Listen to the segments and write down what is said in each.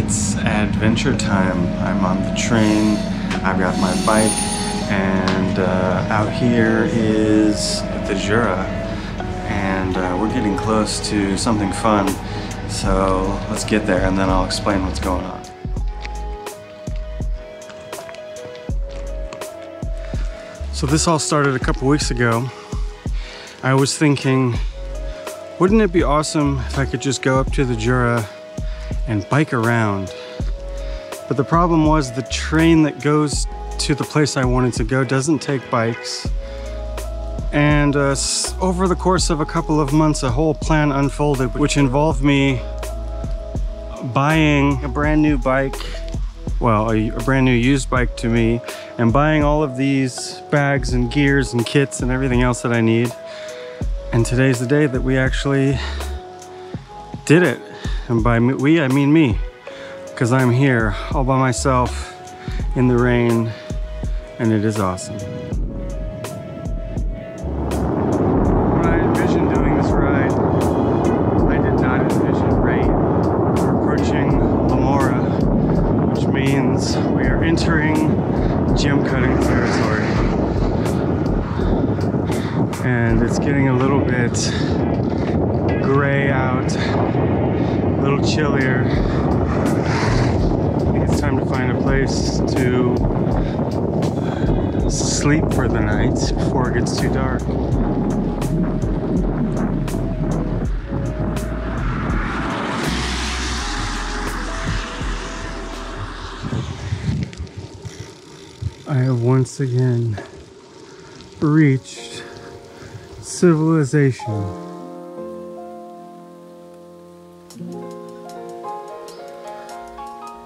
It's adventure time. I'm on the train, I've got my bike, and out here is the Jura, and we're getting close to something fun. So let's get there and then I'll explain what's going on. So this all started a couple weeks ago. I was thinking, wouldn't it be awesome if I could just go up to the Jura and bike around? But the problem was the train that goes to the place I wanted to go doesn't take bikes. And over the course of a couple of months, a whole plan unfolded, which involved me buying a brand new bike, well, a brand new used bike to me, and buying all of these bags and gears and kits and everything else that I need. And today's the day that we actually did it. And by we, I mean me, because I'm here all by myself in the rain, and it is awesome. When I envisioned doing this ride, I did not envision rain. We're approaching Lamora, which means we are entering gem cutting territory. And it's getting a little bit gray out, a little chillier. I think it's time to find a place to sleep for the night before it gets too dark. I have once again reached civilization.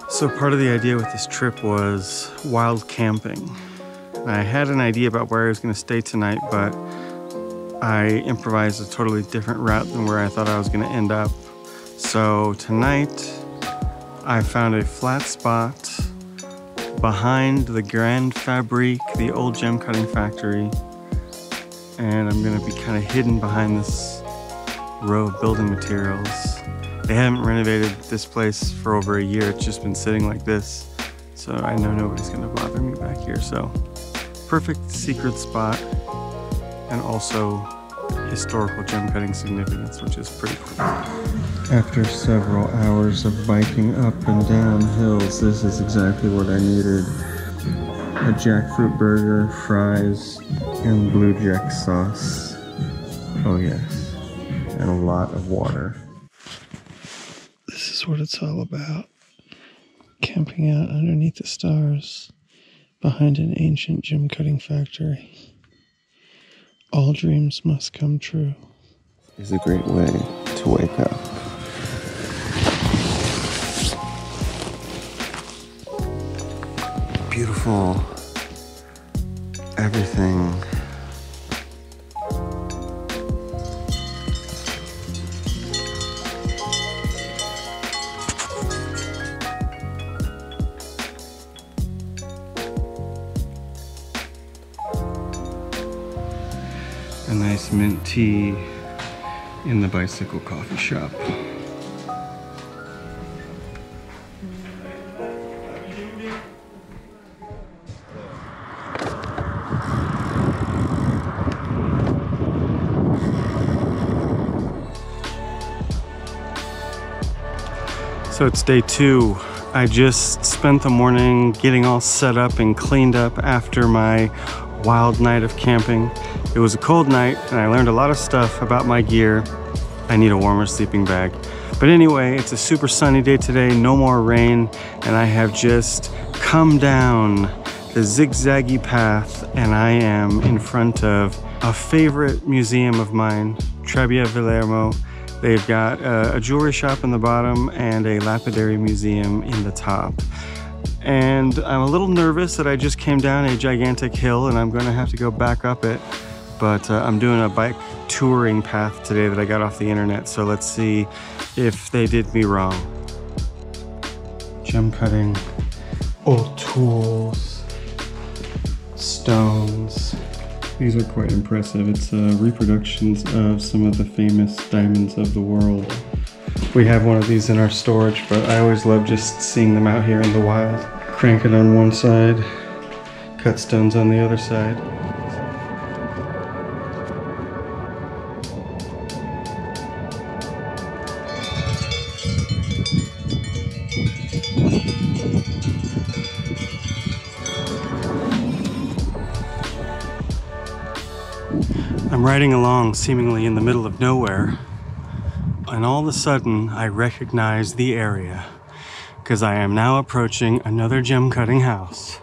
So part of the idea with this trip was wild camping. I had an idea about where I was going to stay tonight, but I improvised a totally different route than where I thought I was going to end up. So tonight I found a flat spot behind the Grand Fabrique, the old gem cutting factory, and I'm gonna be kind of hidden behind this row of building materials. They haven't renovated this place for over a year. It's just been sitting like this, so I know nobody's gonna bother me back here. So perfect secret spot, and also historical gem cutting significance, which is pretty cool. After several hours of biking up and down hills, this is exactly what I needed. A jackfruit burger, fries, and blue jack sauce. Oh yes, and a lot of water. This is what it's all about. Camping out underneath the stars, behind an ancient gem cutting factory. All dreams must come true. It's a great way to wake up. Beautiful everything. A nice mint tea in the bicycle coffee shop. So it's day 2. I just spent the morning getting all set up and cleaned up after my wild night of camping. It was a cold night and I learned a lot of stuff about my gear. I need a warmer sleeping bag. But anyway, it's a super sunny day today, no more rain, and I have just come down the zigzaggy path and I am in front of a favorite museum of mine, Trebbia Villermo. They've got a jewelry shop in the bottom and a lapidary museum in the top. And I'm a little nervous that I just came down a gigantic hill and I'm gonna have to go back up it. But I'm doing a bike touring path today that I got off the internet, so let's see if they did me wrong. Gem cutting, old tools, stones. These are quite impressive. It's reproductions of some of the famous diamonds of the world. We have one of these in our storage, but I always love just seeing them out here in the wild. Crank it on one side, cut stones on the other side. I'm riding along seemingly in the middle of nowhere, and all of a sudden I recognize the area because I am now approaching another gem cutting house.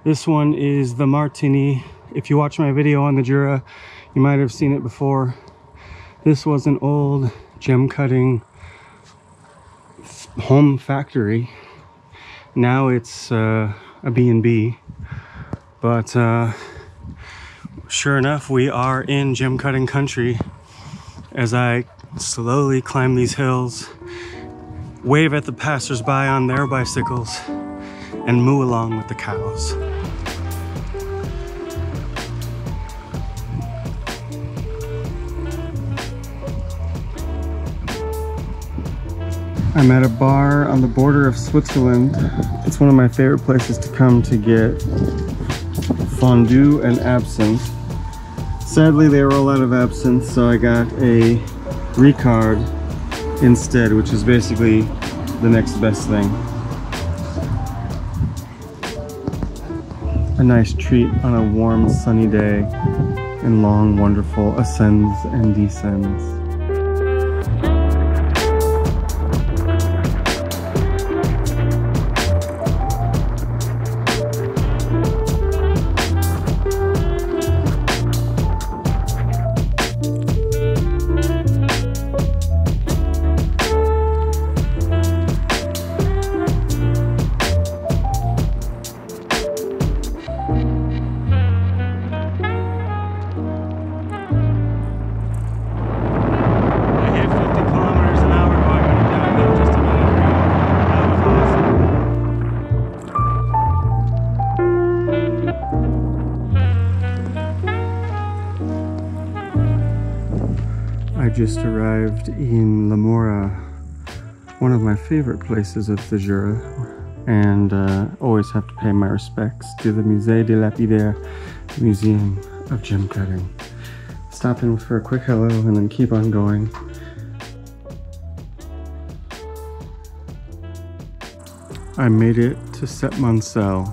This one is the Martini. If you watch my video on the Jura, you might have seen it before. This was an old gem cutting home factory. Now it's a B&B, but sure enough, we are in gem cutting country as I slowly climb these hills, wave at the passersby on their bicycles, and moo along with the cows. I'm at a bar on the border of Switzerland. It's one of my favorite places to come to get fondue and absinthe. Sadly, they were all out of absinthe, so I got a Ricard instead, which is basically the next best thing. A nice treat on a warm, sunny day and long, wonderful ascends and descends. I just arrived in Lamora, one of my favorite places of the Jura, and always have to pay my respects to the Musée des Lapidaires, Museum of Gem Cutting. Stop in for a quick hello and then keep on going. I made it to Septmoncel,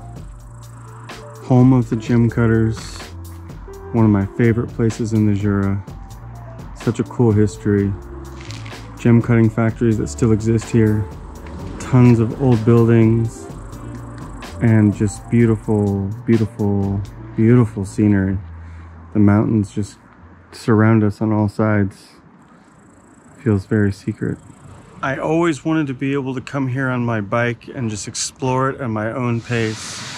home of the gem cutters, one of my favorite places in the Jura. Such a cool history. Gem cutting factories that still exist here. Tons of old buildings and just beautiful, beautiful, beautiful scenery. The mountains just surround us on all sides. Feels very secret. I always wanted to be able to come here on my bike and just explore it at my own pace.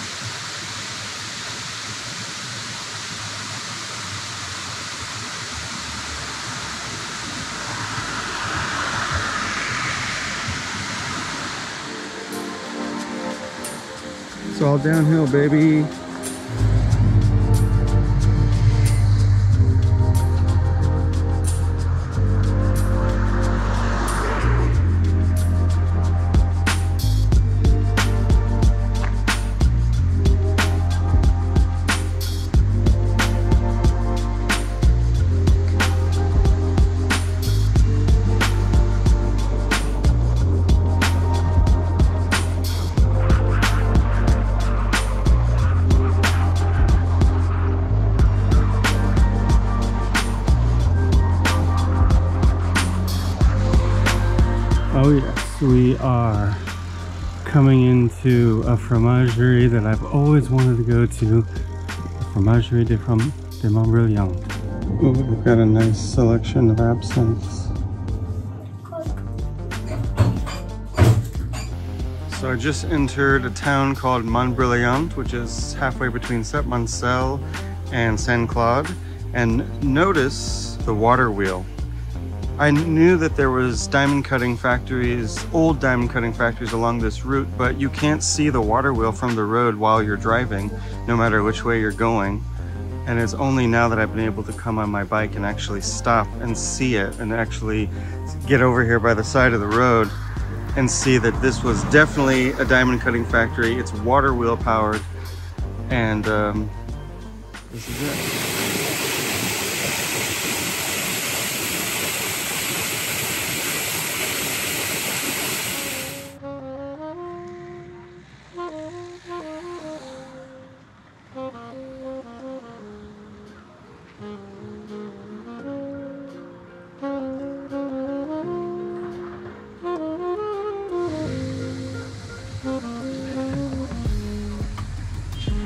It's all downhill, baby. Oh yes, we are coming into a fromagerie that I've always wanted to go to, the Fromagerie de Montbrilliant. Oh, we've got a nice selection of absinthes. So I just entered a town called Montbrilliant, which is halfway between Septmoncel and Saint-Claude, and notice the water wheel. I knew that there was diamond cutting factories, old diamond cutting factories along this route, but you can't see the water wheel from the road while you're driving, no matter which way you're going. And it's only now that I've been able to come on my bike and actually stop and see it and actually get over here by the side of the road and see that this was definitely a diamond cutting factory. It's water wheel powered, and this is it.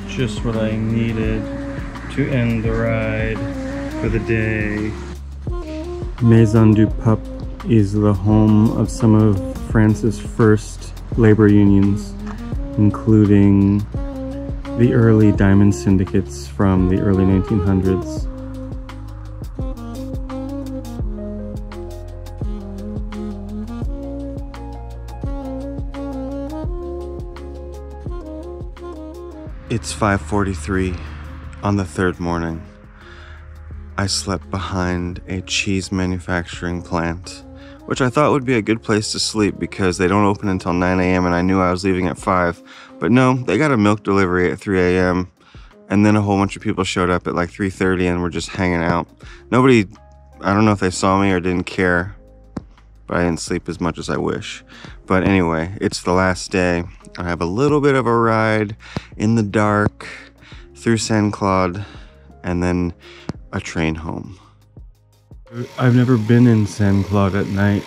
Just what I needed to end the ride for the day. Maison du Pup is the home of some of France's first labor unions, including the early diamond syndicates from the early 1900s. It's 5:43 on the third morning. I slept behind a cheese manufacturing plant, which I thought would be a good place to sleep because they don't open until 9 a.m. and I knew I was leaving at 5. But no, they got a milk delivery at 3 a.m. and then a whole bunch of people showed up at like 3:30 and were just hanging out. Nobody, I don't know if they saw me or didn't care, but I didn't sleep as much as I wish. But anyway, it's the last day. I have a little bit of a ride in the dark through Saint Claude and then a train home. I've never been in Saint Claude at night.